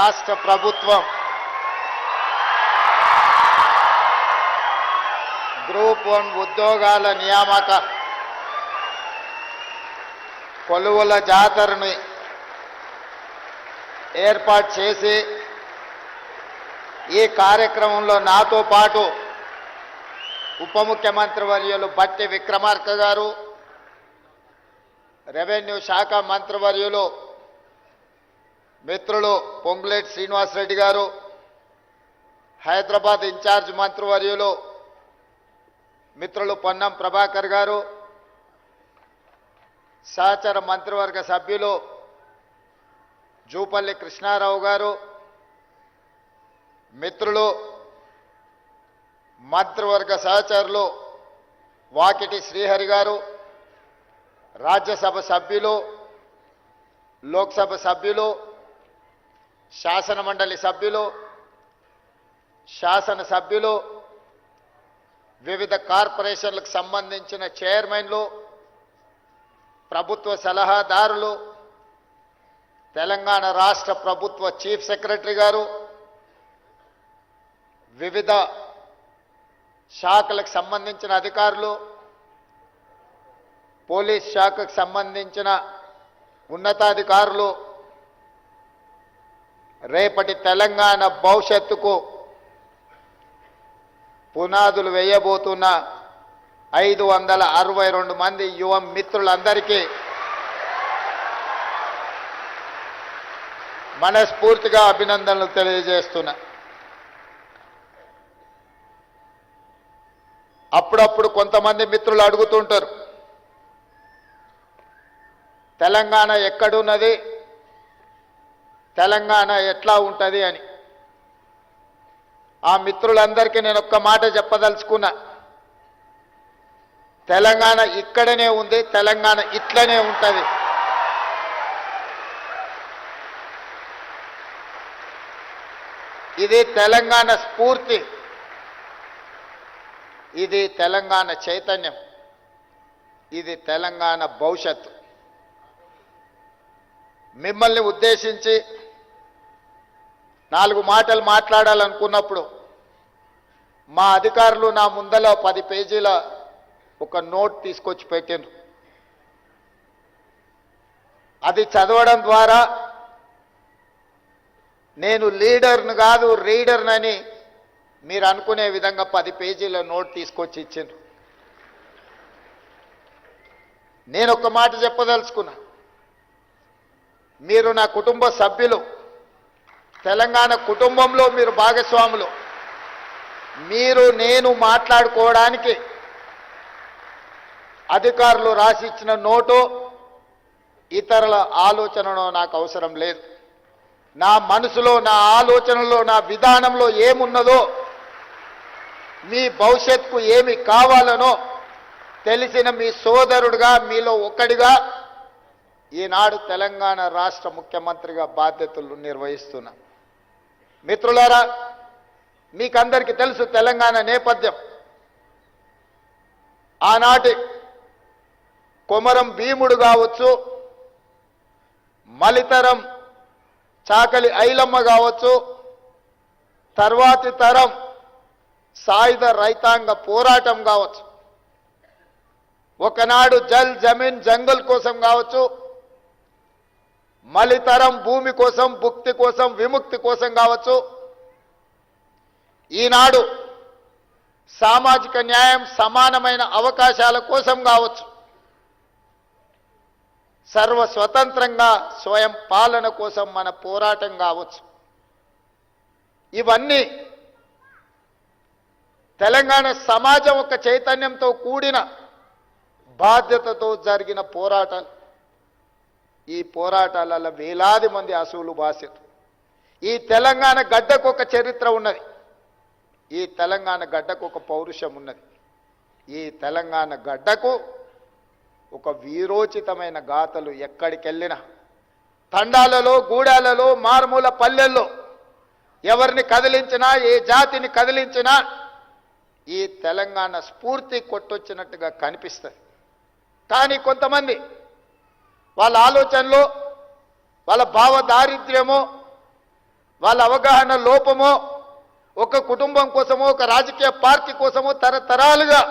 రాష్ట్ర ప్రభుత్వం గ్రూప్ 1 ఉద్యోగాల నియామక కొలువుల జాతరని ఏర్పాటు చేసి ఈ కార్యక్రమంలో నాతో పాటు ఉప ముఖ్యమంత్రి వర్యులు బట్టి విక్రమార్క గారు, రెవెన్యూ శాఖ మంత్రివర్యులు మిత్రులు పొంగులేటి శ్రీనివాసరెడ్డి గారు, హైదరాబాద్ ఇన్ఛార్జ్ మంత్రివర్యులు మిత్రులు పొన్నం ప్రభాకర్ గారు, సహచర మంత్రివర్గ సభ్యులు జూపల్లి కృష్ణారావు గారు, మిత్రులు మంత్రివర్గ సహచరులు వాకిటి శ్రీహరి గారు, రాజ్యసభ సభ్యులు, లోక్సభ సభ్యులు, శాసనమండలి సభ్యులు, శాసనసభ్యులు, వివిధ కార్పొరేషన్లకు సంబంధించిన చైర్మన్లు, ప్రభుత్వ సలహాదారులు, తెలంగాణ రాష్ట్ర ప్రభుత్వ చీఫ్ సెక్రటరీ గారు, వివిధ శాఖలకు సంబంధించిన అధికారులు, పోలీస్ శాఖకు సంబంధించిన ఉన్నతాధికారులు, రేపటి తెలంగాణ భవిష్యత్తుకు పునాదులు వేయబోతున్న 562 మంది యువ మిత్రులందరికీ మనస్ఫూర్తిగా అభినందనలు తెలియజేస్తున్నా. అప్పుడప్పుడు కొంతమంది మిత్రులు అడుగుతుంటారు, తెలంగాణ ఎక్కడున్నది, తెలంగాణ ఎట్లా ఉంటుంది అని. ఆ మిత్రులందరికీ నేను ఒక్క మాట చెప్పదలుచుకున్నా, తెలంగాణ ఇక్కడనే ఉంది, తెలంగాణ ఇట్లనే ఉంటుంది. ఇది తెలంగాణ స్ఫూర్తి, ఇది తెలంగాణ చైతన్యం, ఇది తెలంగాణ భవిష్యత్తు. మిమ్మల్ని ఉద్దేశించి 4 మాటలు మాట్లాడాలనుకున్నప్పుడు మా అధికారులు నా ముందల 10 పేజీల ఒక నోట్ తీసుకొచ్చి పెట్టిండ్రు. అది చదవడం ద్వారా నేను లీడర్ను కాదు రీడర్నని మీరు అనుకునే విధంగా 10 పేజీల నోట్ తీసుకొచ్చి ఇచ్చిండ్రు. నేను ఒక మాట చెప్పదలుచుకున్నా, మీరు నా కుటుంబ సభ్యులు, తెలంగాణ కుటుంబంలో మీరు భాగస్వాములు. మీరు నేను మాట్లాడుకోవడానికి అధికారులు రాసిచ్చిన నోటు, ఇతరుల ఆలోచనలో నాకు అవసరం లేదు. నా మనసులో, నా ఆలోచనలో, నా విధానంలో ఏమున్నదో, మీ భవిష్యత్తుకు ఏమి కావాలనో తెలిసిన మీ సోదరుడిగా, మీలో ఒకడిగా ఈనాడు తెలంగాణ రాష్ట్ర ముఖ్యమంత్రిగా బాధ్యతలు నిర్వహిస్తున్నా. మిత్రులారా, మీకందరికీ తెలుసు తెలంగాణ నేపథ్యం. ఆనాటి కొమరం భీముడు కావచ్చు, మలితరం చాకలి ఐలమ్మ కావచ్చు, తర్వాతి తరం సాయుధ రైతాంగ పోరాటం కావచ్చు, ఒకనాడు జల్ జమీన్ జంగల్ కోసం కావచ్చు, మలితరం భూమి కోసం, భుక్తి కోసం, విముక్తి కోసం కావచ్చు, ఈనాడు సామాజిక న్యాయం, సమానమైన అవకాశాల కోసం కావచ్చు, సర్వ స్వతంత్రంగా స్వయం పాలన కోసం మన పోరాటం కావచ్చు, ఇవన్నీ తెలంగాణ సమాజం ఒక చైతన్యంతో కూడిన బాధ్యతతో జరిగిన పోరాటాలు. ఈ పోరాటాలలో వేలాది మంది అసూలు బాసిరు. ఈ తెలంగాణ గడ్డకు ఒక చరిత్ర ఉన్నది, ఈ తెలంగాణ గడ్డకు ఒక పౌరుషం ఉన్నది, ఈ తెలంగాణ గడ్డకు ఒక వీరోచితమైన గాథలు ఎక్కడికెళ్ళినా, తండాలలో, గూడాలలో, మారుమూల పల్లెల్లో ఎవరిని కదిలించినా, ఏ జాతిని కదిలించినా ఈ తెలంగాణ స్ఫూర్తి కొట్టొచ్చినట్టుగా కనిపిస్తుంది. కానీ కొంతమంది వాళ్ళ ఆలోచనలో, వాళ్ళ భావ దారిద్ర్యమో, వాళ్ళ అవగాహన లోపమో, ఒక కుటుంబం కోసమో, ఒక రాజకీయ పార్టీ కోసమో తరతరాలుగా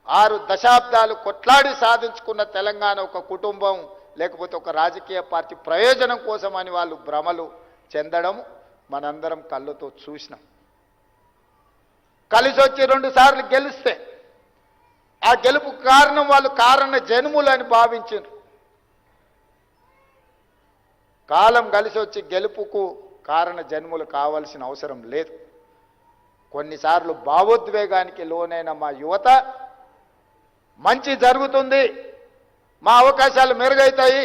6 దశాబ్దాలు కొట్లాడి సాధించుకున్న తెలంగాణ ఒక కుటుంబం లేకపోతే ఒక రాజకీయ పార్టీ ప్రయోజనం కోసమని వాళ్ళు భ్రమలు చెందడం మనందరం కళ్ళతో చూసినాం. కలిసి వచ్చి 2 సార్లు గెలిస్తే ఆ గెలుపు కారణం వాళ్ళు కారణ జన్ములని భావించారు. కాలం కలిసి వచ్చి గెలుపుకు కారణ జన్ములు కావాల్సిన అవసరం లేదు. కొన్నిసార్లు భావోద్వేగానికి లోనైన మా యువత మంచి జరుగుతుంది, మా అవకాశాలు మెరుగవుతాయి,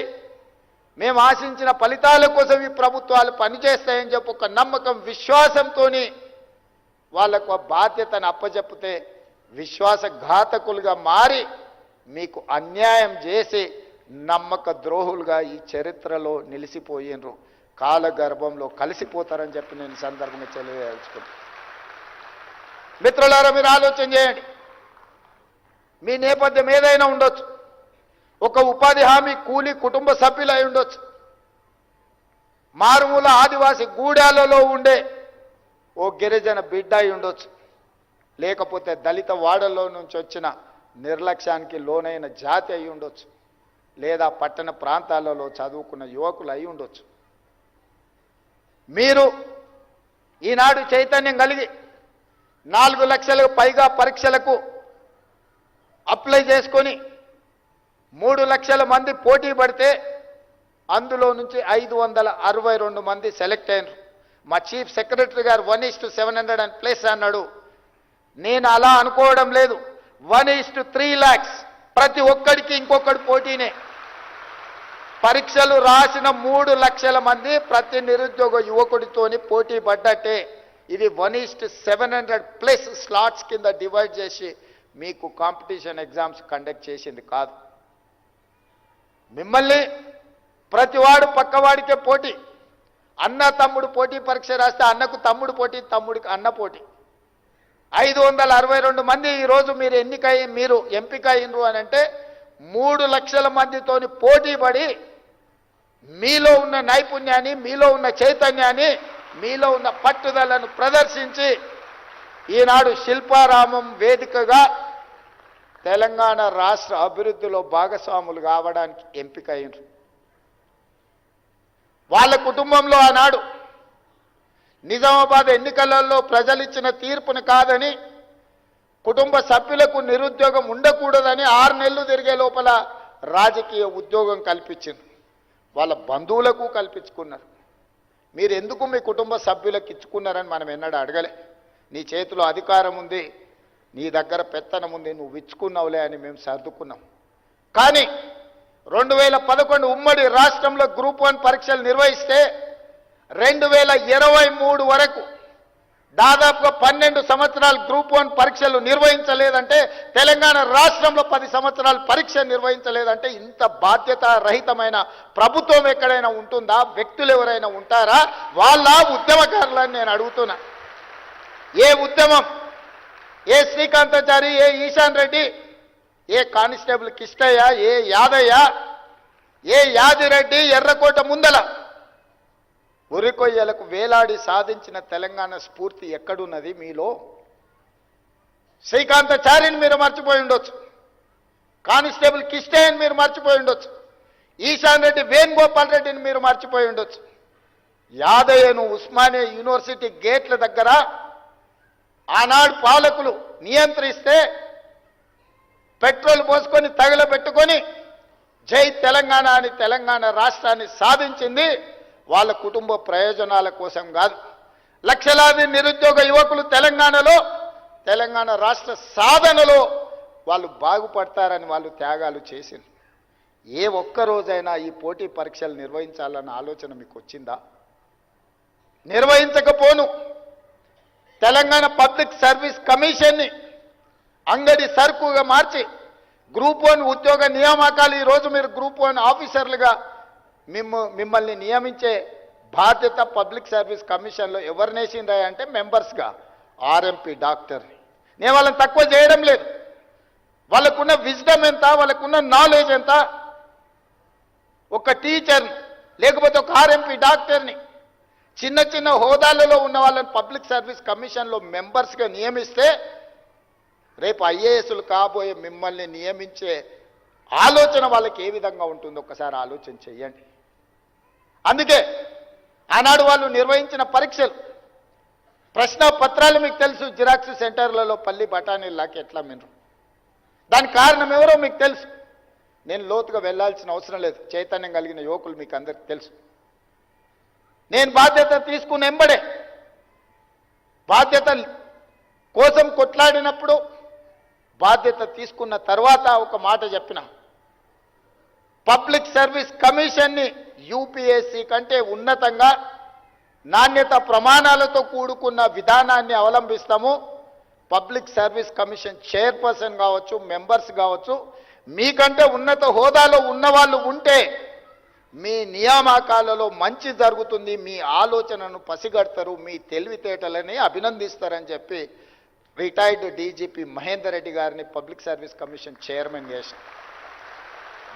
మేము ఆశించిన ఫలితాల కోసం ఈ ప్రభుత్వాలు పనిచేస్తాయని చెప్పి ఒక నమ్మకం, విశ్వాసంతో వాళ్ళకు బాధ్యతను అప్పచెప్పితే విశ్వాసఘాతకులుగా మారి మీకు అన్యాయం చేసి నమ్మక ద్రోహులుగా ఈ చరిత్రలో నిలిచిపోయినరు, కాలగర్భంలో కలిసిపోతారని చెప్పి నేను సందర్భంగా తెలియజేసుకుంటాను. మిత్రులారా, మీరు ఆలోచన చేయండి. మీ నేపథ్యం ఏదైనా ఉండొచ్చు. ఒక ఉపాధి హామీ కూలీ కుటుంబ సభ్యులు అయి ఉండొచ్చు. మారుమూల ఆదివాసి గూడాలలో ఉండే ఓ గిరిజన బిడ్డ అయి ఉండొచ్చు. లేకపోతే దళిత వాడల్లో నుంచి వచ్చిన నిర్లక్ష్యానికి లోనైన జాతి అయి ఉండొచ్చు. లేదా పట్టణ ప్రాంతాలలో చదువుకున్న యువకులు అయి ఉండొచ్చు. మీరు ఈనాడు చైతన్యం కలిగి 4 లక్షలకు పైగా పరీక్షలకు అప్లై చేసుకొని 3 లక్షల మంది పోటీ పడితే అందులో నుంచి 562 మంది సెలెక్ట్ అయినారు. మా చీఫ్ సెక్రటరీ గారు 1:700+ అన్నాడు. నేను అలా అనుకోవడం లేదు. 1:3 lakhs, ప్రతి ఒక్కడికి ఇంకొకటి పోటీనే. పరీక్షలు రాసిన 3 లక్షల మంది ప్రతి నిరుద్యోగ యువకుడితోని పోటీ పడ్డట్టే. ఇది 1:700+ స్లాట్స్ కింద డివైడ్ చేసి మీకు కాంపిటీషన్ ఎగ్జామ్స్ కండక్ట్ చేసింది కాదు. మిమ్మల్ని ప్రతివాడు పక్కవాడికే పోటీ. అన్న తమ్ముడు పోటీ పరీక్ష రాస్తే అన్నకు తమ్ముడు పోటీ, తమ్ముడికి అన్న పోటీ. 562 మంది ఈరోజు మీరు ఎంపిక అయినరు అని అంటే 3 లక్షల మందితోని పోటీ పడి మీలో ఉన్న నైపుణ్యాన్ని, మీలో ఉన్న చైతన్యాన్ని, మీలో ఉన్న పట్టుదలను ప్రదర్శించి ఈనాడు శిల్పారామం వేదికగా తెలంగాణ రాష్ట్ర అభివృద్ధిలో భాగస్వాములు కావడానికి ఎంపిక అయినరు. వాళ్ళ కుటుంబంలో ఆనాడు నిజామాబాద్ ఎన్నికలలో ప్రజలు ఇచ్చిన తీర్పును కాదని, కుటుంబ సభ్యులకు నిరుద్యోగం ఉండకూడదని 6 నెలలు తిరిగే లోపల రాజకీయ ఉద్యోగం కల్పించింది. వాళ్ళ బంధువులకు కల్పించుకున్నారు. మీరు ఎందుకు మీ కుటుంబ సభ్యులకు ఇచ్చుకున్నారని మనం ఎన్నడూ అడగలే. నీ చేతిలో అధికారం ఉంది, నీ దగ్గర పెత్తనం ఉంది, నువ్వు ఇచ్చుకున్నావులే అని మేము సర్దుకున్నాం. కానీ 2011 ఉమ్మడి రాష్ట్రంలో గ్రూప్ 1 పరీక్షలు నిర్వహిస్తే 2023 వరకు దాదాపుగా 12 సంవత్సరాలు గ్రూప్ 1 పరీక్షలు నిర్వహించలేదంటే, తెలంగాణ రాష్ట్రంలో 10 సంవత్సరాలు పరీక్ష నిర్వహించలేదంటే ఇంత బాధ్యత రహితమైన ప్రభుత్వం ఎక్కడైనా ఉంటుందా? వ్యక్తులు ఎవరైనా ఉంటారా? వాళ్ళ ఉద్యమకారులని నేను అడుగుతున్నా. ఏ ఉద్యమం, ఏ శ్రీకాంతాచారి, ఏ ఈశాన్ రెడ్డి, ఏ కానిస్టేబుల్ కిష్టయ్య, ఏ యాదయ్య, ఏ యాదిరెడ్డి ఎర్రకోట ముందల ఉరికొయ్యలకు వేలాడి సాధించిన తెలంగాణ స్ఫూర్తి ఎక్కడున్నది మీలో? శ్రీకాంతాచారిని మీరు మర్చిపోయి ఉండొచ్చు, కానిస్టేబుల్ కిష్టయ్యని మీరు మర్చిపోయి ఉండొచ్చు, ఈశాన్ రెడ్డి, వేణుగోపాల్ రెడ్డిని మీరు మర్చిపోయి ఉండొచ్చు. యాదయ్యను ఉస్మానియా యూనివర్సిటీ గేట్ల దగ్గర ఆనాడు పాలకులు నియంత్రిస్తే పెట్రోల్ పోసుకొని తగలబెట్టుకొని జై తెలంగాణ అని తెలంగాణ రాష్ట్రాన్ని సాధించింది వాళ్ళ కుటుంబ ప్రయోజనాల కోసం కాదు. లక్షలాది నిరుద్యోగ యువకులు తెలంగాణ రాష్ట్ర సాధనలో వాళ్ళు బాగుపడతారని వాళ్ళు త్యాగాలు చేసింది. ఏ ఒక్కరోజైనా ఈ పోటీ పరీక్షలు నిర్వహించాలన్న ఆలోచన మీకు వచ్చిందా? నిర్వహించకపోను తెలంగాణ పబ్లిక్ సర్వీస్ కమిషన్ని అంగడి సరుకుగా మార్చి గ్రూప్ 1 ఉద్యోగ నియామకాలు ఈరోజు మీరు గ్రూప్ 1 ఆఫీసర్లుగా మిమ్మల్ని నియమించే బాధ్యత పబ్లిక్ సర్వీస్ కమిషన్లో ఎవరినేసిందా అంటే మెంబర్స్గా ఆర్ఎంపీ డాక్టర్ని. నేను వాళ్ళని తక్కువ చేయడం లేదు. వాళ్ళకున్న విజ్డమ్ ఎంత, వాళ్ళకున్న నాలెడ్జ్ ఎంత. ఒక టీచర్ని లేకపోతే ఒక ఆర్ఎంపీ డాక్టర్ని చిన్న చిన్న హోదాలలో ఉన్న వాళ్ళని పబ్లిక్ సర్వీస్ కమిషన్లో మెంబర్స్గా నియమిస్తే రేపు ఐఏఎస్లు కాబోయే మిమ్మల్ని నియమించే ఆలోచన వాళ్ళకి ఏ విధంగా ఉంటుందో ఒకసారి ఆలోచన చెయ్యండి. అందుకే ఆనాడు వాళ్ళు నిర్వహించిన పరీక్షలు ప్రశ్న పత్రాలు మీకు తెలుసు, జిరాక్స్ సెంటర్లలో పల్లి బఠానీలాకి ఎట్లా మినరు. దానికి కారణం ఎవరో మీకు తెలుసు. నేను లోతుగా వెళ్లాల్సిన అవసరం లేదు. చైతన్యం కలిగిన యువకులు మీకు అందరికీ తెలుసు. నేను బాధ్యత తీసుకుని ఎంబడే బాధ్యత కోసం కొట్లాడినప్పుడు బాధ్యత తీసుకున్న తర్వాత ఒక మాట చెప్పిన, పబ్లిక్ సర్వీస్ కమిషన్ని యూపీఎస్సీ కంటే ఉన్నతంగా నాణ్యత ప్రమాణాలతో కూడుకున్న విధానాన్ని అవలంబిస్తాము. పబ్లిక్ సర్వీస్ కమిషన్ చైర్పర్సన్ కావచ్చు, మెంబర్స్ కావచ్చు, మీకంటే ఉన్నత హోదాలో ఉన్నవాళ్ళు ఉంటే మీ నియామకాలలో మంచి జరుగుతుంది, మీ ఆలోచనను పసిగడతారు, మీ తెలివితేటలని అభినందిస్తారని చెప్పి రిటైర్డ్ డీజీపీ మహేందర్ రెడ్డి గారిని పబ్లిక్ సర్వీస్ కమిషన్ చైర్మన్ చేశారు.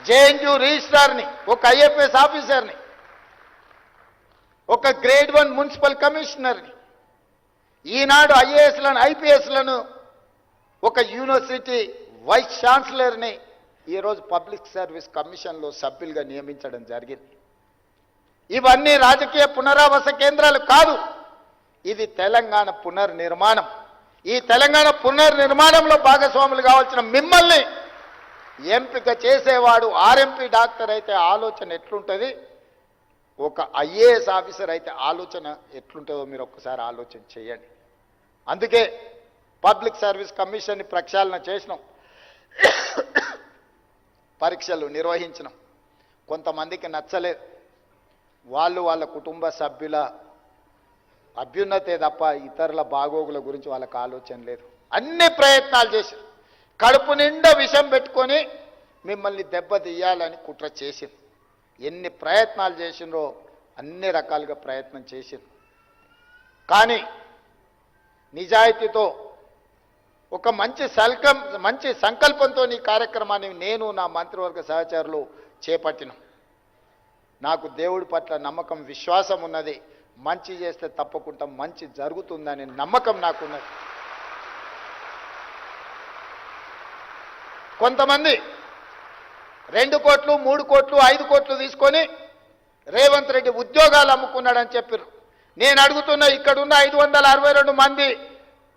జేఎన్యూ రిజిస్ట్రార్ని, ఒక ఐఎఫ్ఎస్ ఆఫీసర్ని, ఒక గ్రేడ్ 1 మున్సిపల్ కమిషనర్ని, ఈనాడు ఐఏఎస్లను ఐపీఎస్లను, ఒక యూనివర్సిటీ వైస్ ఛాన్సలర్ని ఈరోజు పబ్లిక్ సర్వీస్ కమిషన్లో సభ్యులుగా నియమించడం జరిగింది. ఇవన్నీ రాజకీయ పునరావాస కేంద్రాలు కాదు, ఇది తెలంగాణ పునర్నిర్మాణం. ఈ తెలంగాణ పునర్నిర్మాణంలో భాగస్వాములు కావాల్సిన మిమ్మల్ని ఎంపిక చేసేవాడు ఆర్ఎంపీ డాక్టర్ అయితే ఆలోచన ఎట్లుంటుంది, ఒక ఐఏఎస్ ఆఫీసర్ అయితే ఆలోచన ఎట్లుంటుందో మీరు ఒక్కసారి ఆలోచన చేయండి. అందుకే పబ్లిక్ సర్వీస్ కమిషన్ని ప్రక్షాళన చేసినాం, పరీక్షలు నిర్వహించినాం. కొంతమందికి నచ్చలేదు, వాళ్ళు వాళ్ళ కుటుంబ సభ్యుల అభ్యున్నతే తప్ప ఇతరుల బాగోగుల గురించి వాళ్ళకి ఆలోచన లేదు. అన్ని ప్రయత్నాలు చేసి కడుపు నిండా విషం పెట్టుకొని మిమ్మల్ని దెబ్బతీయాలని కుట్ర చేసింది. ఎన్ని ప్రయత్నాలు చేసినరో అన్ని రకాలుగా ప్రయత్నం చేసింది. కానీ నిజాయితీతో ఒక మంచి సంకల్పంతో ఈ కార్యక్రమాన్ని నేను నా మంత్రివర్గ సహచరులు చేపట్టినాం. నాకు దేవుడి పట్ల నమ్మకం, విశ్వాసం ఉన్నది. మంచి చేస్తే తప్పకుండా మంచి జరుగుతుందనే నమ్మకం నాకున్నది. కొంతమంది 2 కోట్లు 3 కోట్లు 5 కోట్లు తీసుకొని రేవంత్ రెడ్డి ఉద్యోగాలు అమ్ముకున్నాడని చెప్పారు. నేను అడుగుతున్నా, ఇక్కడున్న 562 మంది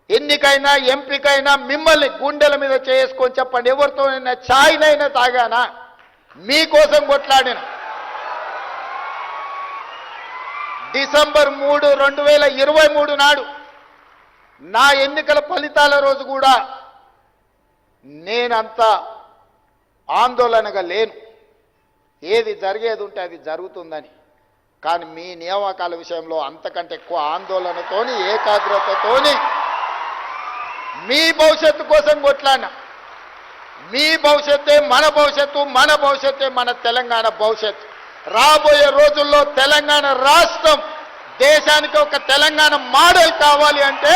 ఎన్నికైనా ఎంపికైనా మిమ్మల్ని గుండెల మీద చేసుకొని చెప్పండి, ఎవరితోనైనా ఛాయ్నైనా తాగానా? మీకోసం కొట్లాడిన డిసెంబర్ 3, 2023 నాడు నా ఎన్నికల ఫలితాల రోజు కూడా నేనంత ఆందోళనగా లేను. ఏది జరిగేది ఉంటే అది జరుగుతుందని. కానీ మీ నియామకాల విషయంలో అంతకంటే ఎక్కువ ఆందోళనతోని, ఏకాగ్రతతోని మీ భవిష్యత్తు కోసం కొట్లాడినా. మీ భవిష్యత్తే మన భవిష్యత్తు, మన భవిష్యత్తే మన తెలంగాణ భవిష్యత్తు. రాబోయే రోజుల్లో తెలంగాణ రాష్ట్రం దేశానికి ఒక తెలంగాణ మోడల్ కావాలి అంటే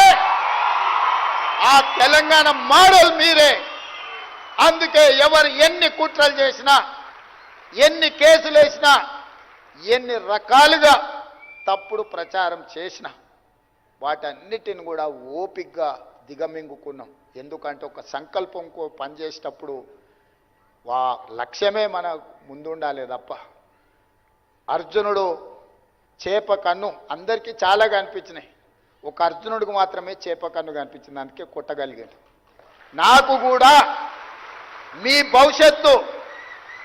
ఆ తెలంగాణ మోడల్ మీరే. అందుకే ఎవరు ఎన్ని కుట్రలు చేసినా, ఎన్ని కేసులు వేసినా, ఎన్ని రకాలుగా తప్పుడు ప్రచారం చేసినా వాటన్నిటిని కూడా ఓపికగా దిగమింగుకున్నాం. ఎందుకంటే ఒక సంకల్పం పనిచేసేటప్పుడు లక్ష్యమే మన ముందుండాలి తప్ప. అర్జునుడు చేప కన్ను అందరికీ చాలా కనిపించినాయి, ఒక అర్జునుడికి మాత్రమే చేప కన్ను కనిపించింది, అందుకే కొట్టగలిగాడు. నాకు కూడా మీ భవిష్యత్తు,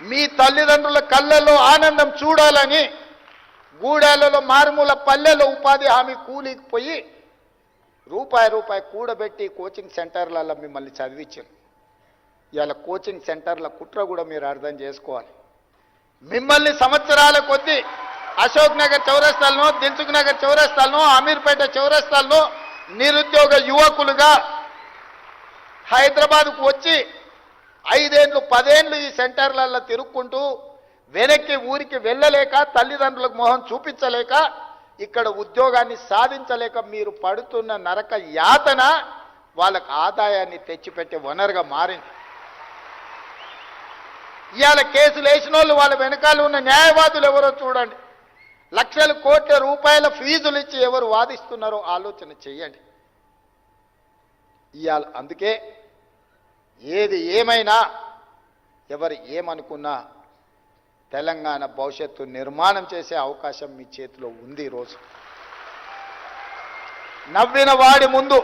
మీ తల్లిదండ్రుల కళ్ళల్లో ఆనందం చూడాలని గూడాలలో మారుమూల పల్లెల్లో ఉపాధి హామీ కూలికి పోయి రూపాయి కూడబెట్టి కోచింగ్ సెంటర్లలో మిమ్మల్ని చదివించాను. ఇవాళ కోచింగ్ సెంటర్ల కుట్ర కూడా మీరు అర్థం చేసుకోవాలి. మిమ్మల్ని సంవత్సరాల కొద్దీ అశోక్ నగర్ చౌరస్తాలను, దిల్సుఖ్ నగర్ చౌరస్తాలను, అమీర్పేట చౌరస్తాలను నిరుద్యోగ యువకులుగా హైదరాబాద్కు వచ్చి 5 ఏళ్ళు 10 ఏళ్ళు ఈ సెంటర్లలో తిరుక్కుంటూ వెనక్కి ఊరికి వెళ్ళలేక, తల్లిదండ్రులకు మొహం చూపించలేక, ఇక్కడ ఉద్యోగాన్ని సాధించలేక మీరు పడుతున్న నరక యాతన వాళ్ళకు ఆదాయాన్ని తెచ్చిపెట్టే వనరుగా మారింది. ఇవాళ కేసులు వేసిన వాళ్ళు వాళ్ళ వెనకాల ఉన్న న్యాయవాదులు ఎవరో చూడండి. లక్షల కోట్ల రూపాయల ఫీజులు ఇచ్చి ఎవరు వాదిస్తున్నారో ఆలోచన చేయండి. ఇవాళ అందుకే ఏది ఏమైనా ఎవరు ఏమనుకున్నా తెలంగాణ భవిష్యత్తు నిర్మాణం చేసే అవకాశం మీ చేతిలో ఉంది. ఈరోజు నవ్విన వాడి ముందు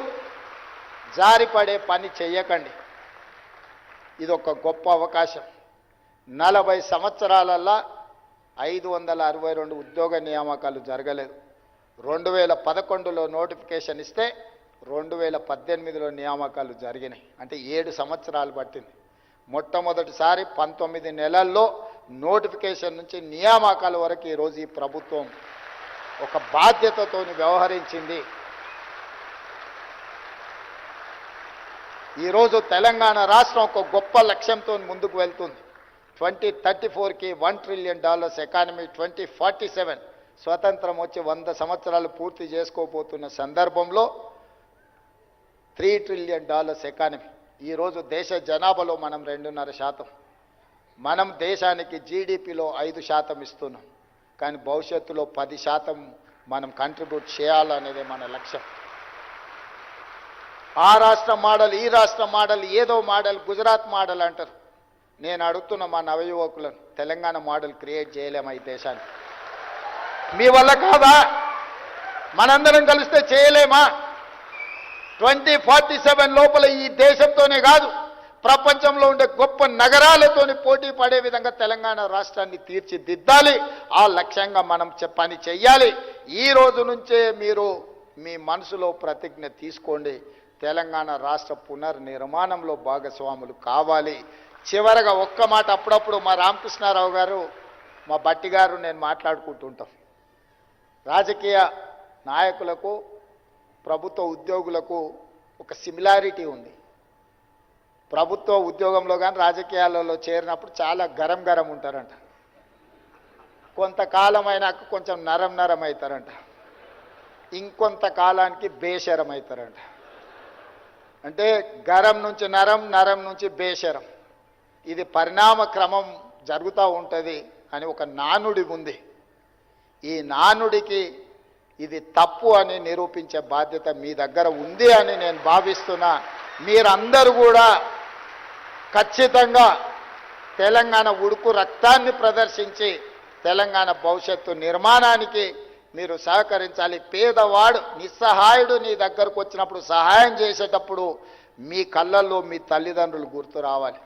జారిపడే పని చెయ్యకండి. ఇది ఒక గొప్ప అవకాశం. 40 సంవత్సరాలల్లా 562 ఉద్యోగ నియామకాలు జరగలేదు. 2011లో నోటిఫికేషన్ ఇస్తే 2018లో నియామకాలు జరిగినాయి. అంటే 7 సంవత్సరాలు పట్టింది. మొట్టమొదటిసారి 19 నెలల్లో నోటిఫికేషన్ నుంచి నియామకాల వరకు ఈరోజు ఈ ప్రభుత్వం ఒక బాధ్యతతో వ్యవహరించింది. ఈరోజు తెలంగాణ రాష్ట్రం ఒక గొప్ప లక్ష్యంతో ముందుకు వెళ్తుంది. 2034కి $1 ట్రిలియన్ ఎకానమీ, 2047 స్వతంత్రం వచ్చి 100 సంవత్సరాలు పూర్తి చేసుకోబోతున్న సందర్భంలో $3 ట్రిలియన్ ఎకానమీ. ఈరోజు దేశ జనాభాలో మనం 2.5%. మనం దేశానికి జీడిపిలో 5% ఇస్తున్నాం. కానీ భవిష్యత్తులో 10% మనం కంట్రిబ్యూట్ చేయాలనేదే మన లక్ష్యం. ఆ రాష్ట్ర మోడల్, ఈ రాష్ట్ర మోడల్, ఏదో మోడల్, గుజరాత్ మోడల్ అంటారు. నేను అడుగుతున్న మా నవయువకులను, తెలంగాణ మోడల్ క్రియేట్ చేయలేమా ఈ దేశాన్ని? మీ వల్ల కాదా? మనందరం కలిస్తే చేయలేమా? 2047 లోపల ఈ దేశంతోనే కాదు, ప్రపంచంలో ఉండే గొప్ప నగరాలతోని పోటీ పడే విధంగా తెలంగాణ రాష్ట్రాన్ని తీర్చిదిద్దాలి. ఆ లక్ష్యంగా మనం పని చెయ్యాలి. ఈ రోజు నుంచే మీరు మీ మనసులో ప్రతిజ్ఞ తీసుకోండి. తెలంగాణ రాష్ట్ర పునర్నిర్మాణంలో భాగస్వాములు కావాలి. చివరగా ఒక్క మాట, అప్పుడప్పుడు మా రామకృష్ణారావు గారు, మా బట్టి గారు నేను మాట్లాడుకుంటుంటాం. రాజకీయ నాయకులకు, ప్రభుత్వ ఉద్యోగులకు ఒక సిమిలారిటీ ఉంది. ప్రభుత్వ ఉద్యోగంలో కానీ రాజకీయాలలో చేరినప్పుడు చాలా గరం ఉంటారంట. కొంతకాలం అయినాక కొంచెం నరం అవుతారంట. ఇంకొంత కాలానికి బేషరం అవుతారంట. అంటే గరం నుంచి నరం, నరం నుంచి బేషరం. ఇది పరిణామ క్రమం జరుగుతూ ఉంటుంది అని ఒక నానుడి ఉంది. ఈ నానుడికి ఇది తప్పు అని నిరూపించే బాధ్యత మీ దగ్గర ఉంది అని నేను భావిస్తున్నా. మీరందరూ కూడా ఖచ్చితంగా తెలంగాణ ఉడుకు రక్తాన్ని ప్రదర్శించి తెలంగాణ భవిష్యత్తు నిర్మాణానికి మీరు సహకరించాలి. పేదవాడు, నిస్సహాయుడు నీ దగ్గరకు వచ్చినప్పుడు సహాయం చేసేటప్పుడు మీ కళ్ళల్లో మీ తల్లిదండ్రులు గుర్తు రావాలి.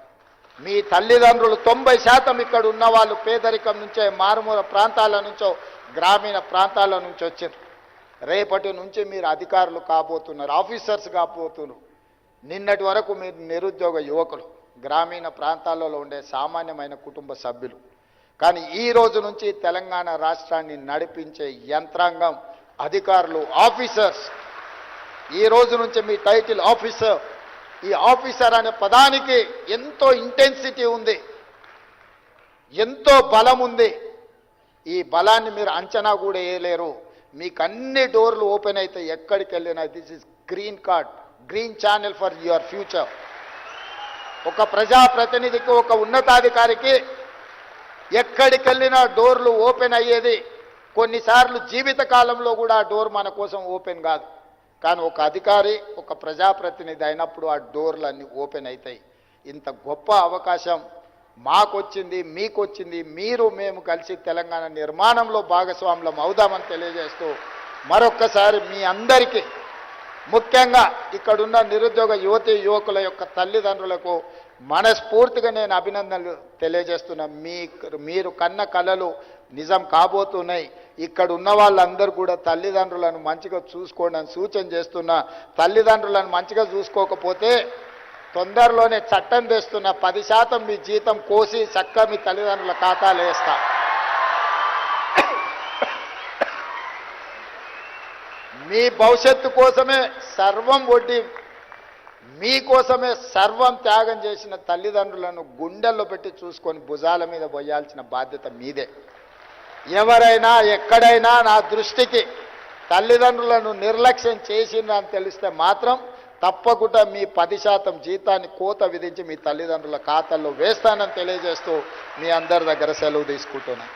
మీ తల్లిదండ్రులు 90% ఇక్కడ ఉన్న వాళ్ళు పేదరికం నుంచే, మారుమూల ప్రాంతాల నుంచో, గ్రామీణ ప్రాంతాల నుంచి వచ్చారు. రేపటి నుంచి మీరు అధికారులు కాబోతున్నారు, ఆఫీసర్స్ కాబోతున్నారు. నిన్నటి వరకు మీరు నిరుద్యోగ యువకులు, గ్రామీణ ప్రాంతాలలో ఉండే సామాన్యమైన కుటుంబ సభ్యులు. కానీ ఈ రోజు నుంచి తెలంగాణ రాష్ట్రాన్ని నడిపించే యంత్రాంగం, అధికారులు, ఆఫీసర్స్. ఈ రోజు నుంచి మీ టైటిల్ ఆఫీసర్. ఈ ఆఫీసర్ అనే పదానికి ఎంతో ఇంటెన్సిటీ ఉంది, ఎంతో బలం ఉంది. ఈ బలాన్ని మీరు అంచనా కూడా వేయలేరు. మీకు అన్ని డోర్లు ఓపెన్ అయితే ఎక్కడికి వెళ్ళినా this is green card, green channel for your future. ఒక ప్రజాప్రతినిధికి, ఒక ఉన్నతాధికారికి ఎక్కడికి వెళ్ళినా డోర్లు ఓపెన్ అయ్యేది. కొన్నిసార్లు జీవిత కాలంలో కూడా ఆ డోర్ మన కోసం ఓపెన్ కాదు. కానీ ఒక అధికారి, ఒక ప్రజాప్రతినిధి అయినప్పుడు ఆ డోర్లు అన్నీ ఓపెన్ అవుతాయి. ఇంత గొప్ప అవకాశం మాకొచ్చింది, మీకొచ్చింది. మీరు మేము కలిసి తెలంగాణ నిర్మాణంలో భాగస్వాములం అవుదామని తెలియజేస్తూ మరొక్కసారి మీ అందరికీ, ముఖ్యంగా ఇక్కడున్న నిరుద్యోగ యువతీ యువకుల యొక్క తల్లిదండ్రులకు మనస్ఫూర్తిగా నేను అభినందనలు తెలియజేస్తున్నా. మీరు కన్న కలలు నిజం కాబోతున్నాయి. ఇక్కడ ఉన్న వాళ్ళందరూ కూడా తల్లిదండ్రులను మంచిగా చూసుకోండి అని సూచన చేస్తున్నా. తల్లిదండ్రులను మంచిగా చూసుకోకపోతే తొందరలోనే చట్టం తెస్తున్నా, 10% మీ జీతం కోసి చక్కగా మీ తల్లిదండ్రుల ఖాతాలు వేస్తా. మీ భవిష్యత్తు కోసమే సర్వం ఒడ్డి, మీకోసమే సర్వం త్యాగం చేసిన తల్లిదండ్రులను గుండెల్లో పెట్టి చూసుకొని భుజాల మీద పోయాల్సిన బాధ్యత మీదే. ఎవరైనా ఎక్కడైనా నా దృష్టికి తల్లిదండ్రులను నిర్లక్ష్యం చేసిందని తెలిస్తే మాత్రం తప్పకుండా మీ 10% జీతాన్ని కోత విధించి మీ తల్లిదండ్రుల ఖాతాల్లో వేస్తానని తెలియజేస్తూ మీ అందరి దగ్గర సెలవు తీసుకుంటున్నాను.